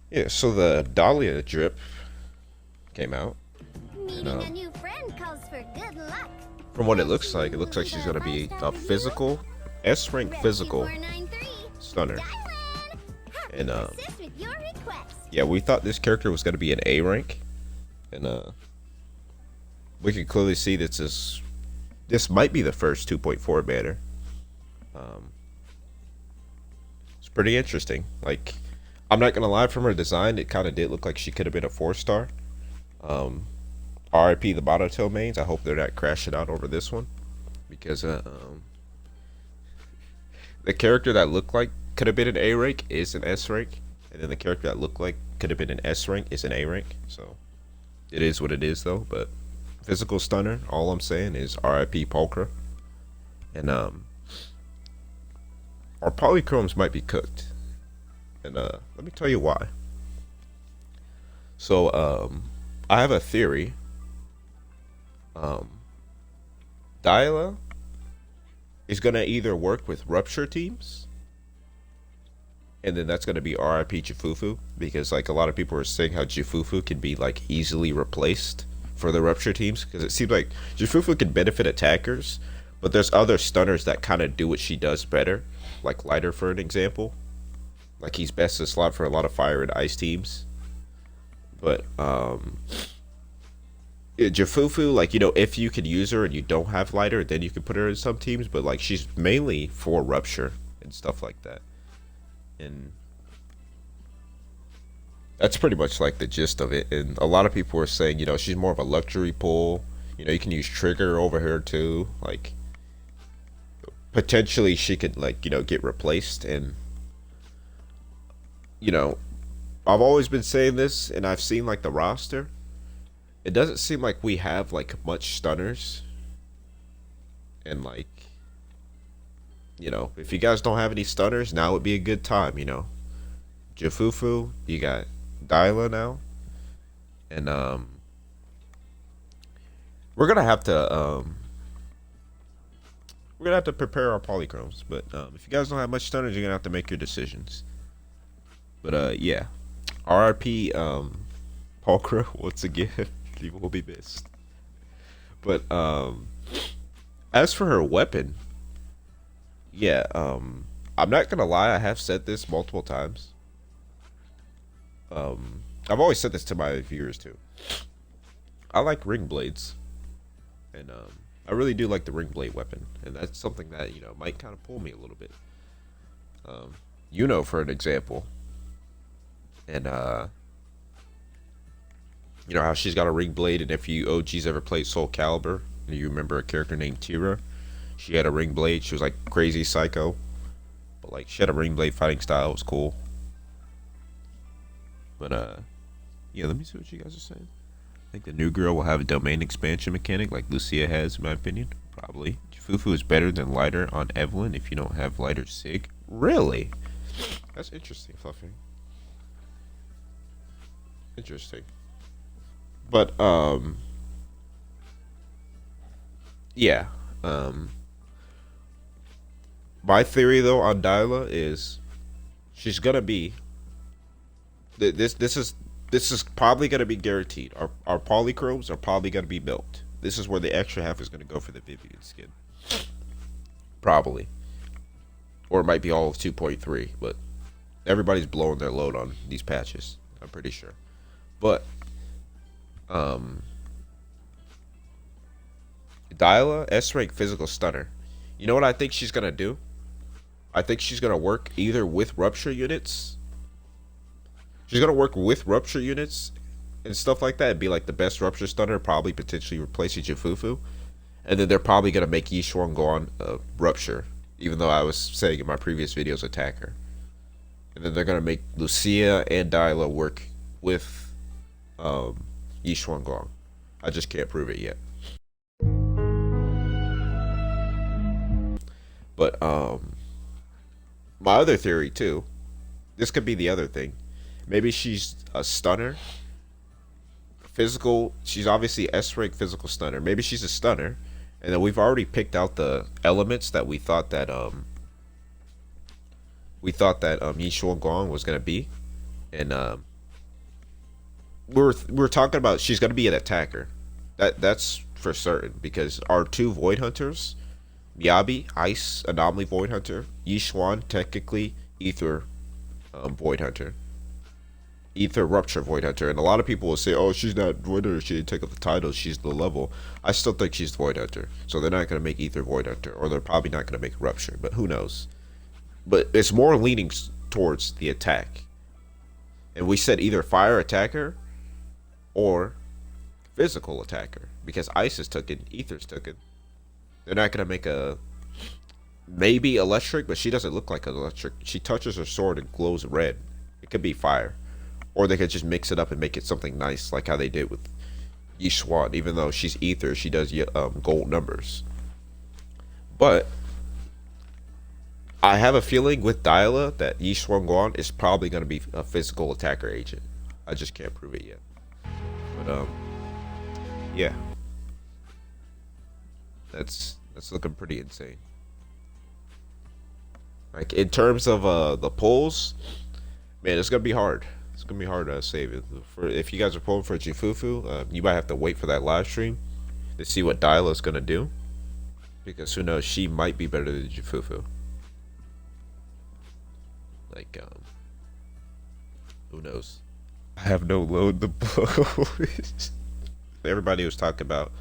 Yeah, so the Dahlia drip came out, and Meeting a new friend calls for good luck. from what it looks like Choose she's a gonna be five-star a review. physical S rank Rescue physical 493. stunner, Dailyn! Happy and to assist with your request. yeah, we thought this character was gonna be an A rank, and we can clearly see this might be the first 2.4 banner. Um, it's pretty interesting. Like, I'm not gonna lie, from her design, it kind of did look like she could have been a 4-star. Um, RIP the Monotone mains. I hope they're not crashing out over this one because the character that looked like could have been an A rank is an S rank, and then the character that looked like could have been an S rank is an A rank. So it is what it is, though. But physical stunner. All I'm saying is RIP Pulchra, and our polychromes might be cooked, and let me tell you why. So I have a theory. Um, Dyla is gonna either work with rupture teams, and then that's gonna be RIP Jifufu, because like a lot of people are saying how Jifufu can be like easily replaced for the rupture teams, because it seems like Jifufu can benefit attackers, but there's other stunners that kind of do what she does better, like Lighter for an example. Like he's best to slot for a lot of fire and ice teams, but yeah, Jifufu, like if you can use her and you don't have Lighter, then you can put her in some teams, but like she's mainly for rupture and stuff like that. And that's pretty much like the gist of it. And a lot of people are saying, she's more of a luxury pull. You can use Trigger over her too. Like potentially she could like, get replaced. And you know, I've always been saying this and I've seen like the roster. It doesn't seem like we have like much stunners. And like, if you guys don't have any stunners, now would be a good time. Jafufu, you got Dyla now. And we're gonna have to prepare our polychromes. But if you guys don't have much stunners, you're gonna have to make your decisions. But yeah. RRP Pulchra once again. He will be missed. But as for her weapon, yeah, I'm not gonna lie, I have said this multiple times. I've always said this to my viewers too. I like ring blades, and I really do like the ring blade weapon, and that's something that might kind of pull me a little bit. Um, for an example, and how she's got a ring blade, and if you OGs ever played Soul Calibur, you remember a character named Tira. She had a ring blade. She was like crazy psycho, but like she had a ring blade fighting style. It was cool. But yeah. Let me see what you guys are saying. I think the new girl will have a domain expansion mechanic like Lucia has, in my opinion. Probably. Fufu is better than Lighter on Evelyn if you don't have Lighter Sig. Really? That's interesting, Fluffy. Interesting. But yeah. Um, my theory though on Dyla is she's gonna be this is probably gonna be guaranteed. Our polychromes are probably gonna be milked. This is where the extra half is gonna go for the Vivian skin. Probably. Or it might be all of 2.3, but everybody's blowing their load on these patches. I'm pretty sure. But um Dyla S rank physical stunner. You know what I think she's gonna do? I think she's gonna work either with rupture units. She's gonna work with rupture units and stuff like that. And be like the best rupture stunner, probably potentially replacing Jifufu. And then they're probably gonna make Yishuang go on rupture, even though I was saying in my previous videos attacker. And then they're gonna make Lucia and Dyla work with Yishuang Gong. I just can't prove it yet. But my other theory too. This could be the other thing. Maybe she's a stunner. Physical. She's obviously S rank physical stunner. Maybe she's a stunner, and then we've already picked out the elements that we thought that Yishuo Gong was gonna be, and we're talking about she's gonna be an attacker. That's for certain because our two Void Hunters, Miyabi, Ice Anomaly Void Hunter, Yishuan technically Ether Void Hunter. Ether Rupture Void Hunter, and a lot of people will say, "Oh, she's not Void Hunter. She didn't take up the title. She's the level." I still think she's Void Hunter, so they're not gonna make Ether Void Hunter, or they're probably not gonna make Rupture, but who knows? But it's more leaning towards the attack, and we said either fire attacker or physical attacker because Ice is taken, Ether's taken. They're not gonna make a maybe electric, but she doesn't look like an electric. She touches her sword and glows red. It could be fire. Or they could just mix it up and make it something nice, like how they did with Yishuan. Even though she's Ether, she does gold numbers. But I have a feeling with Daila that Yishuan Guan is probably going to be a physical attacker agent. I just can't prove it yet. But yeah, that's looking pretty insane. Like in terms of the polls, man, it's gonna be hard. It's gonna be hard to save it. For if you guys are pulling for Jifufu, you might have to wait for that live stream to see what Daila's gonna do, because who knows, she might be better than Jifufu. Like, who knows? I have no load to blow. Everybody was talking about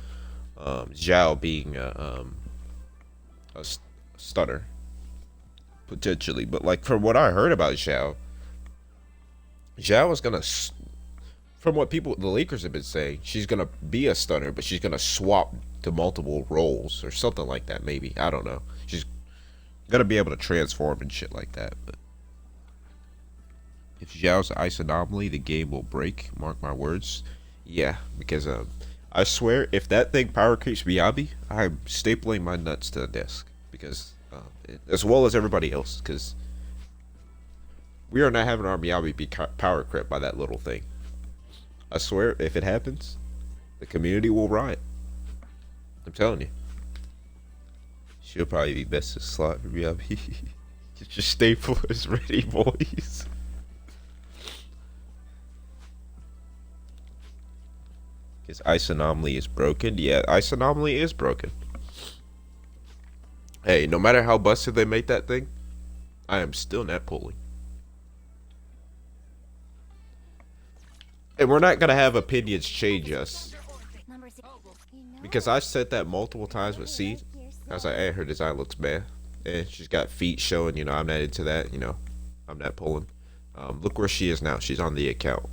Zhao being a stunner potentially, but like from what I heard about Zhao is gonna, from what people, the leakers have been saying, she's gonna be a stunner, but she's gonna swap to multiple roles or something like that. Maybe, I don't know. She's gonna be able to transform and shit like that. But if Zhao's an ice anomaly, the game will break. Mark my words. Yeah, because I swear, if that thing power creeps Miyabi, I'm stapling my nuts to the desk because, as well as everybody else, because we are not having our Miyabi be power crept by that little thing. I swear, if it happens, the community will riot. I'm telling you. She'll probably be best to slot for Miyabi. Get your staplers ready, boys. Because Ice Anomaly is broken. Yeah, Ice Anomaly is broken. Hey, no matter how busted they make that thing, I am still net pulling. And we're not gonna have opinions change us. Because I said that multiple times with Seed. I was like, hey, her design looks bad. And she's got feet showing, I'm not into that, I'm not pulling. Look where she is now. She's on the account.